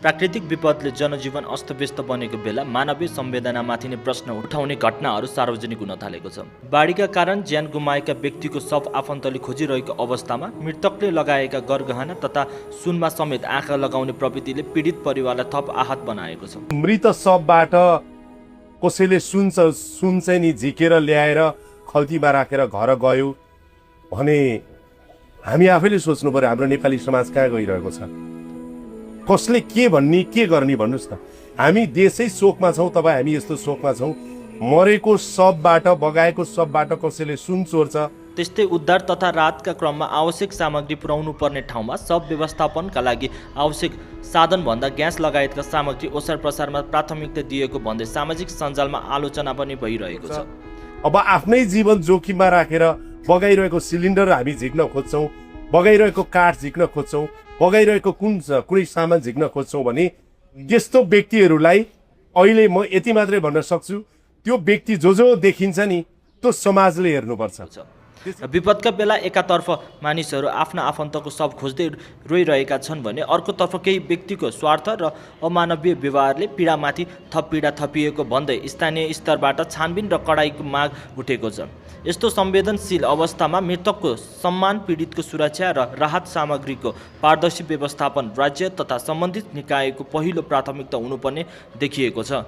प्राकृतिक विपदले जनजीवन अस्तव्यस्त बनेको बेला मानवीय संवेदनामाथि नै प्रश्न उठाउने घटनाहरू सार्वजनिक हुन थालेको छ। बाढीका कारण ज्यान गुमाएका व्यक्तिको शव आफन्तले खोजिरहेको अवस्थामा मृतकले लगाएका गरगहना तथा सुनमा समेत आँखा लगाउने प्रवृत्तिले पीडित परिवारलाई थप आहत बनाएको छ। मृत शवबाट कसैले सुन चाहिँ नि झिकेर ल्याएर खल्तीमा राखेर घर गयो भने हामी आफैले सोच्नु पर्यो हाम्रो नेपाली समाज कहाँ गइरहेको छ, कसले के भन्ने के गर्ने भन्नुहोस् न। हामी देशै शोकमा छौँ, तपाईँ हामी यस्तो शोकमा छौँ। मरेको शवबाट बगाएको शवबाट कसैले सुन चोर्छ। त्यस्तै उद्धार तथा राहतका क्रममा आवश्यक सामग्री पुर्याउनु पर्ने ठाउँमा शव व्यवस्थापनका लागि आवश्यक साधनभन्दा ग्यास लगायतका सामग्री ओसार प्रसारमा प्राथमिकता दिएको भन्दै सामाजिक सञ्जालमा आलोचना पनि भइरहेको छ। अब आफ्नै जीवन जोखिममा राखेर बगाइरहेको सिलिन्डर हामी झिक्न खोज्छौँ, बगाइरहेको काठ झिक्न खोज्छौँ, बगाइरहेको कुनै सामान झिक्न खोज्छौँ भने त्यस्तो व्यक्तिहरूलाई अहिले म यति मात्रै भन्न सक्छु, त्यो व्यक्ति जो देखिन्छ नि त्यो समाजले हेर्नुपर्छ। विपदका बेला एकातर्फ मानिसहरू आफ्ना आफन्तको शव खोज्दै रोइरहेका छन् भने अर्कोतर्फ केही व्यक्तिको स्वार्थ र अमानवीय व्यवहारले पीडामाथि थप पीडा थपिएको भन्दै स्थानीय स्तरबाट छानबिन र कडाइको माग उठेको छ। यस्तो संवेदनशील अवस्थामा मृतकको सम्मान, पीडितको सुरक्षा र राहत सामग्रीको पारदर्शी व्यवस्थापन राज्य तथा सम्बन्धित निकायको पहिलो प्राथमिकता हुनुपर्ने देखिएको छ।